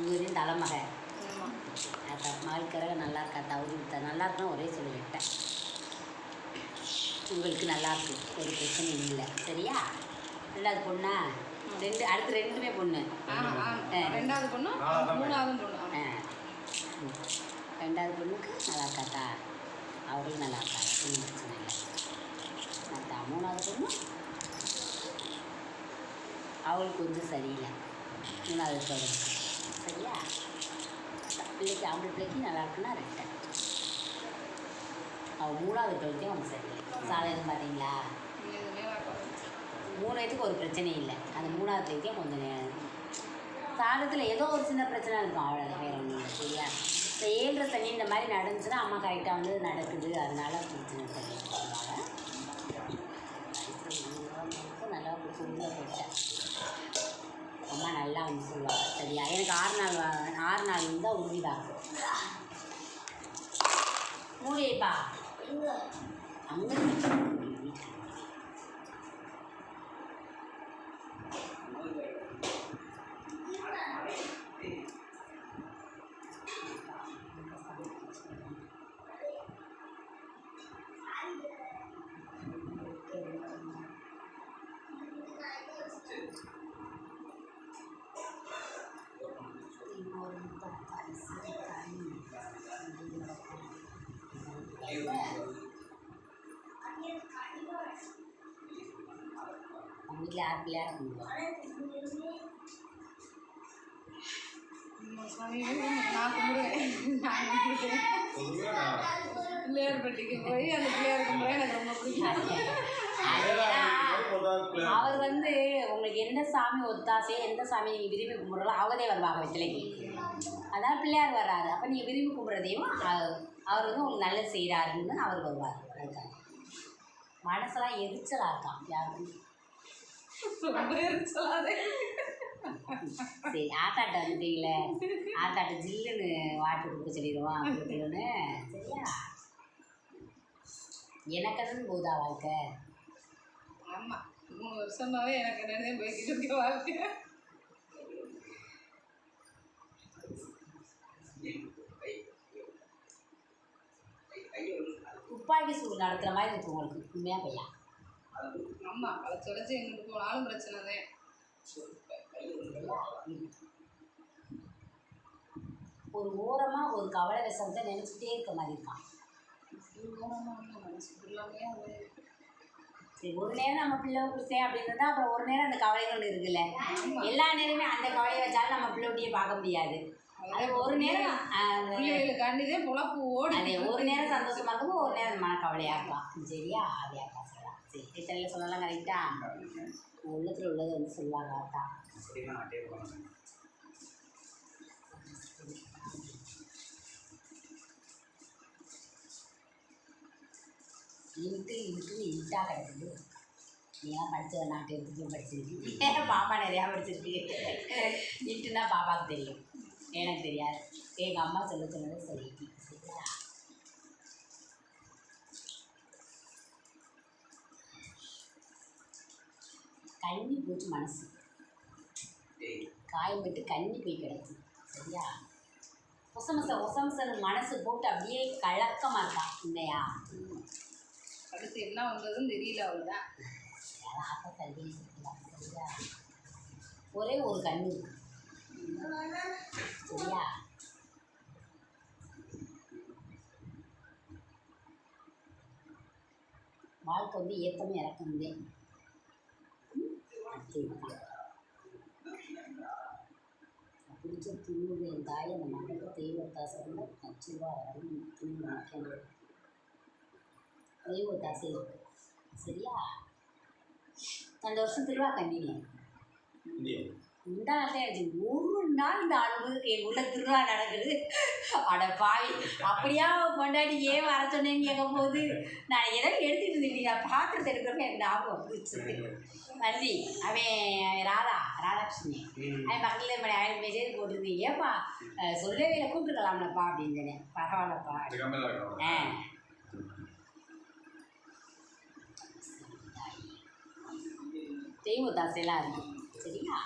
இவரையும் தலைமகை மகளுக்கறக நல்லா இருக்கா தவறி விட்டா நல்லா இருக்குன்னா ஒரே சொல்லி விட்டேன். உங்களுக்கு நல்லா இருக்கு, ஒரு பிரச்சனையும் இல்லை. சரியா? ரெண்டாவது பொண்ணா? அடுத்து ரெண்டுமே பொண்ணு. ரெண்டாவது பொண்ணு மூணாவது பொண்ணு. ரெண்டாவது பொண்ணுக்கு நல்லா இருக்காத்தா, அவங்களும் நல்லா இருக்கா, ஒன்றும் பிரச்சனை இல்லை. மூணாவது பொண்ணு அவளுக்கு கொஞ்சம் சரியில்லை, மூணாவது பொண்ணுக்கு. சரியா? பிள்ளைக்கு ஆம்பளை பிள்ளைக்கு நல்லா இருக்குன்னா ரெட்டை. அவள் மூணாவது பிள்ளைக்கும் அவங்க சரியில்லை. சாலைன்னு பார்த்தீங்களா? 3 வயதுக்கு ஒரு பிரச்சனையும் இல்லை. அந்த மூணாவது பிள்ளைக்கும் கொஞ்சம் சாதத்தில் ஏதோ ஒரு சின்ன பிரச்சனை இருக்கும், அவ்வளோ வேறு ஒன்றும் இல்லை. சரியா? இந்த 7 சனி இந்த மாதிரி நடந்துச்சுன்னா அம்மா கரெக்டாக வந்து நடக்குது, அதனால பிரச்சனை சொல்லுவாங்க. நல்லா சொல்ல போயிட்டேன் அம்மா, நல்லா வந்து சொல்லுவாங்க. சரியா? எனக்கு 6 நாள் இருந்தால் உறுதிதான். மூடிப்பா அங்கே வீட்டில் யார் பிள்ளையார நான் கும்பிடுவேன். பிள்ளையார் பட்டிக்கு போய் அந்த பிள்ளையார் கும்பிட எனக்கு ரொம்ப பிடிக்கும். அவர் வந்து உங்களுக்கு எந்த சாமி ஒத்தாசையோ எந்த சாமி நீங்கள் விரும்பி கும்பிட்றோ அவரே வருவாங்க வெற்றிலைக்கு. அதனால் பிள்ளையார் வர்றாரு. அப்போ நீங்கள் விரும்பி கும்பிட்றதையும் அவர் வந்து உங்களுக்கு நல்லது செய்கிறாருன்னு அவர் வருவார். அதுக்காக மனசெல்லாம் எரிச்சலாக இருக்கான் யாருக்கும். ரொம்ப எரிச்சலாக. சரி, ஆத்தாட்ட வந்துட்டீங்களே, ஆத்தாட்ட ஜில்லுன்னு வாட்டர் கொடுக்க சொல்லிடுவான் கொடுக்கணுன்னு. சரியா? எனக்குன்னு போதா வாழ்க்கை. ஆமாம், 3 வருஷமாகவே எனக்கு என்னென்ன போய்கிட்டு இருக்க வாழ்க்கை. துப்பாக்கி சூடு நடத்துகிற மாதிரி இருக்கு உங்களுக்கு உண்மையாக பையா. ஆமாம், வளைச்சு எங்கிட்டு போனாலும் பிரச்சனை தான். ஒரு ஓரமாக ஒரு கவலை விஷத்தை நினச்சிட்டே இருக்க மாதிரி இருக்கான். சரி, ஒரு நேரம் நம்ம பிள்ளை பிடிச்சேன் அப்படின்றதா, அப்புறம் ஒரு நேரம் அந்த கவலைகள் இருக்குல்ல. எல்லா நேரமே அந்த கவலையை வச்சாலும் நம்ம பிள்ளை ஒட்டியே பார்க்க முடியாது. அது ஒரு நேரம் கண்டிதே பொழப்பு ஓடி. அதே ஒரு நேரம் சந்தோஷமாக இருக்கும், ஒரு நேரம் மன கவலையாக இருக்கலாம். சரியா? அதே அக்கா சொல்லலாம். சரி, கிட்டத்தில் சொல்லலாம். கரெக்டா? உள்ளத்தில் உள்ளது வந்து சொல்லுவாங்க அக்கா. இன்ட்டாக கிடக்குது. நீலாம் படித்த நாட்டு எடுத்துக்கும் படிச்சிருக்கு, பாப்பா நிறையா படிச்சிருக்கு. இன்ட்டுனா பாப்பாவுக்கு தெரியும், எனக்கு தெரியாது. எங்கள் அம்மா சொல்ல சொன்னது சரி. சரியா? கண்ணி போச்சு மனசு, காயம்பட்டு கண்ணி போய் கிடக்கு. சரியா? ஒசமசன்னு மனசு போட்டு அப்படியே கலக்கமாக இருக்கான். இல்லையா? அடுத்து என்ன வந்ததுன்னு தெரியல. அவள்தான் ஆப்பா கல்வி. சரியா? ஒரே ஒரு கண்ணு இருக்கு. சரியா? வாழ்க்கை வந்து ஏற்றமே இறக்கணுதே. பிடிச்ச துணிவு என் தாய் அந்த மகளுக்கு தெய்வத்தாசை நச்சுருவா வரணும். துணி நிற்கணும். தெய்வத்தாசை இருக்கு. சரியா? 2 வருஷம் திருவா கண்டினி இந்த நாள் ஒரு நாள் இந்த அன்பு என் உள்ள திருவிழா நடக்குது. அட பாவி, அப்படியா கொண்டாடி ஏன் வர சொன்னேன்னு கேட்கும் போது நான் ஏதோ எடுத்துகிட்டு இருந்தீங்க. பாத்திரத்தை எடுக்கிறப்ப எனக்கு ஞாபகம் வந்துச்சு. நன்றி. அவன் ராதாகிருஷ்ணன் அவன் பக்கத்தில் மணி 1000 மெசேஜ் போட்டிருந்தீங்க. ஏப்பா சொல்லவே இல்லை, கூப்பிட்டுக்கலாம்லப்பா அப்படின்னு சொன்னேன். பரவாயில்லப்பா. தெய்வத்தாசையெல்லாம் இருக்குது. சரியா?